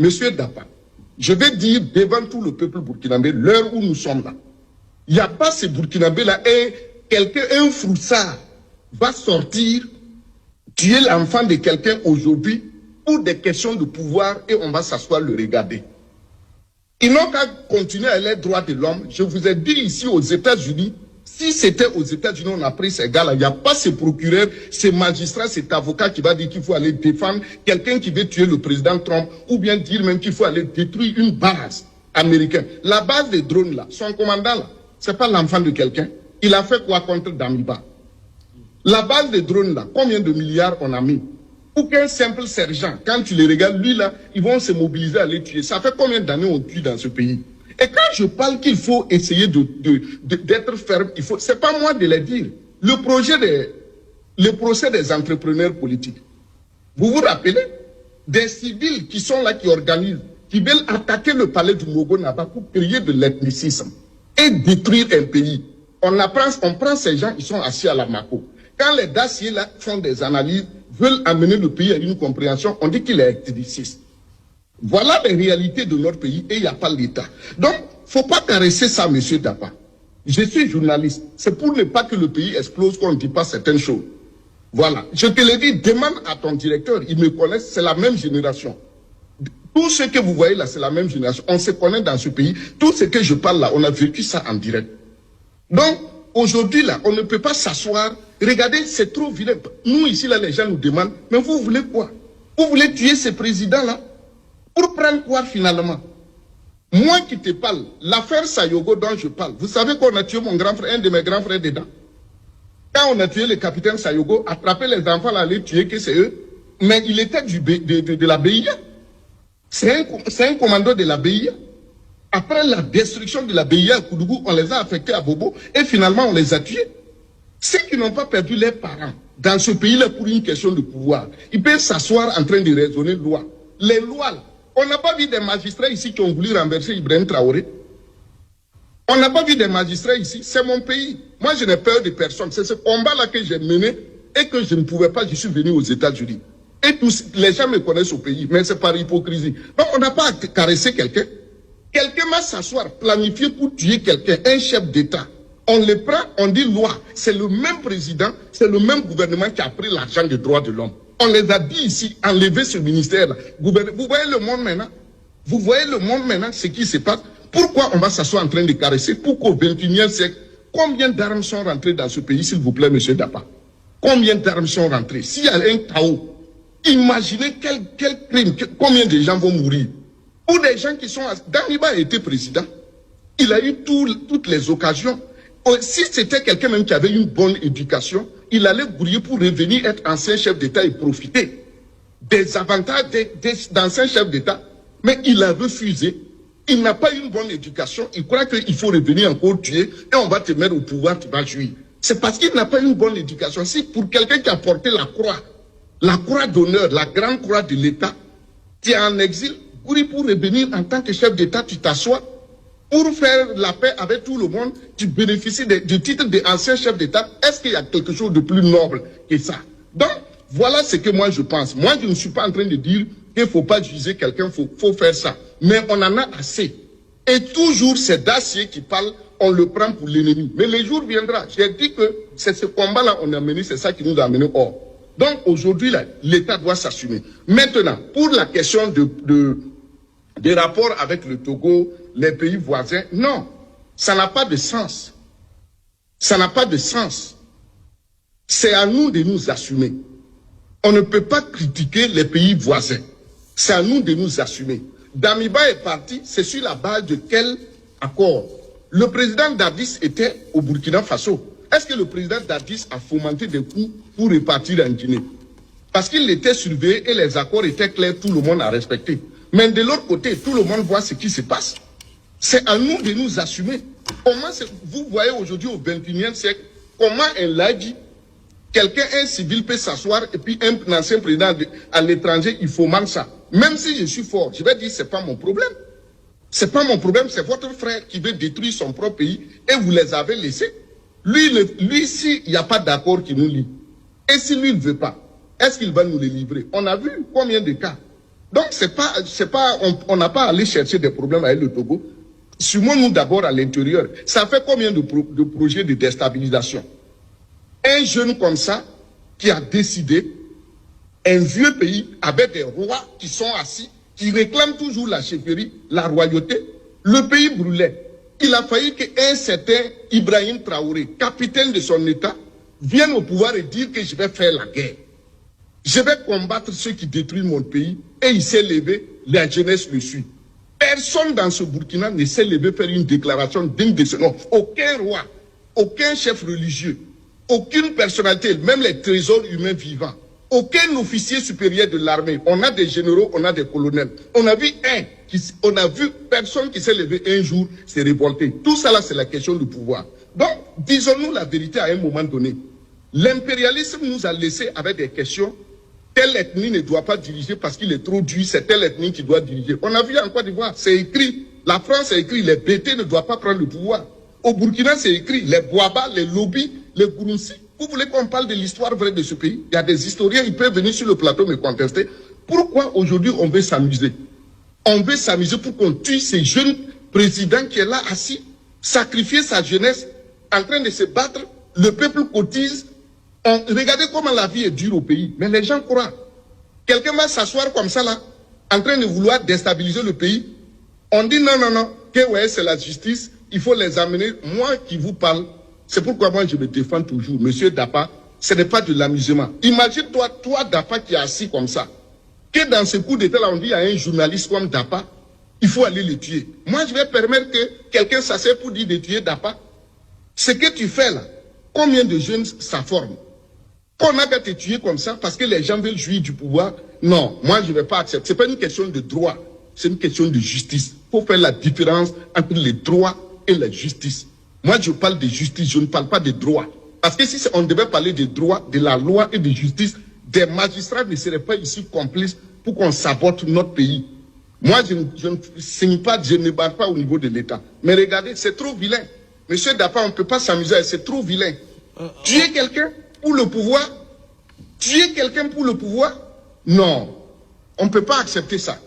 Monsieur Dapa, je vais dire devant tout le peuple burkinabé, l'heure où nous sommes là, il n'y a pas ces Burkinabés-là et quelqu'un, un froussard, va sortir, tuer l'enfant de quelqu'un aujourd'hui pour des questions de pouvoir et on va s'asseoir le regarder. Ils n'ont qu'à continuer à les droits de l'homme. Je vous ai dit ici aux États-Unis, si c'était aux États-Unis, on a pris ces gars-là, il n'y a pas ces procureurs, ces magistrats, cet avocat qui va dire qu'il faut aller défendre quelqu'un qui veut tuer le président Trump ou bien dire même qu'il faut aller détruire une base américaine. La base des drones là, son commandant là, c'est pas l'enfant de quelqu'un. Il a fait quoi contre Damiba? La base des drones là, combien de milliards on a mis? Pour qu'un simple sergent, quand tu les regardes, lui là, ils vont se mobiliser à les tuer. Ça fait combien d'années on tue dans ce pays? Et quand je parle qu'il faut essayer d'être ferme, c'est pas moi de le dire. Le procès des entrepreneurs politiques. Vous vous rappelez? Des civils qui sont là, qui organisent, qui veulent attaquer le palais du Mogo-Naba pour créer de l'ethnicisme et détruire un pays. On prend ces gens, ils sont assis à la Mako. Quand les dossiers là font des analyses, veulent amener le pays à une compréhension, on dit qu'il est ethniciste. Voilà les réalités de notre pays et il n'y a pas l'État. Donc, il ne faut pas caresser ça, monsieur Dapa. Je suis journaliste. C'est pour ne pas que le pays explose qu'on ne dit pas certaines choses. Voilà. Je te le dis, demande à ton directeur. Ils me connaissent, c'est la même génération. Tout ce que vous voyez là, c'est la même génération. On se connaît dans ce pays. Tout ce que je parle là, on a vécu ça en direct. Donc, aujourd'hui là, on ne peut pas s'asseoir. Regardez, c'est trop vilain. Nous ici là, les gens nous demandent, mais vous voulez quoi? Vous voulez tuer ces présidents-là? Pour prendre quoi finalement? Moi qui te parle, l'affaire Sayogo dont je parle, vous savez qu'on a tué mon grand frère, un de mes grands frères dedans. Quand on a tué le capitaine Sayogo, attraper les enfants là, les tuer, que c'est eux. Mais il était de la BIA. C'est un commando de la BIA. Après la destruction de la BIA à Koudougou, on les a affectés à Bobo et finalement on les a tués. Ceux qui n'ont pas perdu leurs parents dans ce pays-là pour une question de pouvoir, ils peuvent s'asseoir en train de raisonner loi. Les lois, on n'a pas vu des magistrats ici qui ont voulu renverser Ibrahim Traoré. On n'a pas vu des magistrats ici, c'est mon pays. Moi, je n'ai peur de personne. C'est ce combat-là que j'ai mené et que je ne pouvais pas, je suis venu aux États-Unis. Et tous, les gens me connaissent au pays, mais c'est par hypocrisie. Donc, on n'a pas à caresser quelqu'un. Quelqu'un va s'asseoir, planifier pour tuer quelqu'un, un chef d'État. On le prend, on dit loi. C'est le même président, c'est le même gouvernement qui a pris l'argent des droits de l'homme. On les a dit ici, enlever ce ministère-là. Vous voyez le monde maintenant? Vous voyez le monde maintenant, ce qui se passe? Pourquoi on va s'asseoir en train de caresser? Pour qu'au XXIe siècle, combien d'armes sont rentrées dans ce pays, s'il vous plaît, monsieur Dapa? Combien d'armes sont rentrées? S'il y a un chaos, imaginez quel crime, combien de gens vont mourir? Pour des gens qui sont... Damiba a été président. Il a eu toutes les occasions. Si c'était quelqu'un même qui avait une bonne éducation, il allait grouiller pour revenir être ancien chef d'État et profiter des avantages d'ancien chef d'État. Mais il a refusé. Il n'a pas une bonne éducation. Il croit qu'il faut revenir encore tuer et on va te mettre au pouvoir, tu vas jouir. C'est parce qu'il n'a pas une bonne éducation. Si pour quelqu'un qui a porté la croix d'honneur, la grande croix de l'État, tu es en exil, pour revenir en tant que chef d'État, tu t'assois. Pour faire la paix avec tout le monde, tu bénéficies du titre d'ancien chef d'État. Est-ce qu'il y a quelque chose de plus noble que ça? Donc, voilà ce que moi je pense. Moi, je ne suis pas en train de dire qu'il ne faut pas juger quelqu'un, il faut faire ça. Mais on en a assez. Et toujours, c'est Dacier qui parle, on le prend pour l'ennemi. Mais le jour viendra. J'ai dit que c'est ce combat-là qu'on a mené, c'est ça qui nous a amené hors. Donc, aujourd'hui, l'État doit s'assumer. Maintenant, pour la question des rapports avec le Togo, les pays voisins, non, ça n'a pas de sens. Ça n'a pas de sens. C'est à nous de nous assumer. On ne peut pas critiquer les pays voisins. C'est à nous de nous assumer. Damiba est parti, c'est sur la base de quel accord? Le président Dadis était au Burkina Faso. Est-ce que le président Dadis a fomenté des coups pour repartir en Guinée? Parce qu'il était surveillé et les accords étaient clairs, tout le monde a respecté. Mais de l'autre côté, tout le monde voit ce qui se passe. C'est à nous de nous assumer. Comment vous voyez aujourd'hui au XXIe siècle, comment un Ladji, quelqu'un, un civil peut s'asseoir et puis un ancien président à l'étranger, il faut mal ça. Même si je suis fort, je vais dire c'est pas mon problème. C'est pas mon problème, c'est votre frère qui veut détruire son propre pays et vous les avez laissés. Lui s'il n'y a pas d'accord qui nous lie, et si lui ne veut pas, est-ce qu'il va nous les livrer? On a vu combien de cas. Donc, on n'a pas à aller chercher des problèmes avec le Togo. Suivons-nous d'abord à l'intérieur. Ça fait combien de projets de déstabilisation? Un jeune comme ça, qui a décidé, un vieux pays avec des rois qui sont assis, qui réclament toujours la chefferie, la royauté, le pays brûlait. Il a failli qu'un certain Ibrahim Traoré, capitaine de son État, vienne au pouvoir et dire que je vais faire la guerre. Je vais combattre ceux qui détruisent mon pays. Et il s'est levé, la jeunesse le suit. Personne dans ce Burkina ne s'est levé faire une déclaration digne de ce nom. Aucun roi, aucun chef religieux, aucune personnalité, même les trésors humains vivants, aucun officier supérieur de l'armée. On a des généraux, on a des colonels. On a vu personne qui s'est levé un jour s'est révolté. Tout ça là, c'est la question du pouvoir. Donc, disons-nous la vérité à un moment donné. L'impérialisme nous a laissé avec des questions. Telle ethnie ne doit pas diriger parce qu'il est trop dur, c'est telle ethnie qui doit diriger. On a vu en Côte d'Ivoire, c'est écrit. La France a écrit, les BT ne doivent pas prendre le pouvoir. Au Burkina, c'est écrit, les Boaba, les lobbies, les Gourounsi. Vous voulez qu'on parle de l'histoire vraie de ce pays? Il y a des historiens, ils peuvent venir sur le plateau me contester. Pourquoi aujourd'hui on veut s'amuser? On veut s'amuser pour qu'on tue ces jeunes présidents qui est là assis, sacrifier sa jeunesse, en train de se battre. Le peuple cotise. Regardez comment la vie est dure au pays. Mais les gens croient. Quelqu'un va s'asseoir comme ça là, en train de vouloir déstabiliser le pays. On dit non, que ouais, c'est la justice, il faut les amener. Moi qui vous parle, c'est pourquoi moi je me défends toujours. Monsieur Dapa, ce n'est pas de l'amusement. Imagine-toi, toi Dapa qui est assis comme ça, que dans ce coup d'état là, on dit à un journaliste comme Dapa, il faut aller le tuer. Moi je vais permettre que quelqu'un s'assied pour dire de tuer Dapa. Ce que tu fais là, combien de jeunes ça forme? Qu'on a qu'à te tuer comme ça parce que les gens veulent jouir du pouvoir. Non, moi je ne vais pas accepter. Ce n'est pas une question de droit, c'est une question de justice. Il faut faire la différence entre les droits et la justice. Moi je parle de justice, je ne parle pas de droit. Parce que si on devait parler de droit, de la loi et de justice, des magistrats ne seraient pas ici complices pour qu'on sabote notre pays. Moi je ne signe pas, je ne barre pas au niveau de l'État. Mais regardez, c'est trop vilain. Monsieur Dapa, on ne peut pas s'amuser, c'est trop vilain. Tuer quelqu'un pour le pouvoir? Tuer quelqu'un pour le pouvoir? Non, on ne peut pas accepter ça.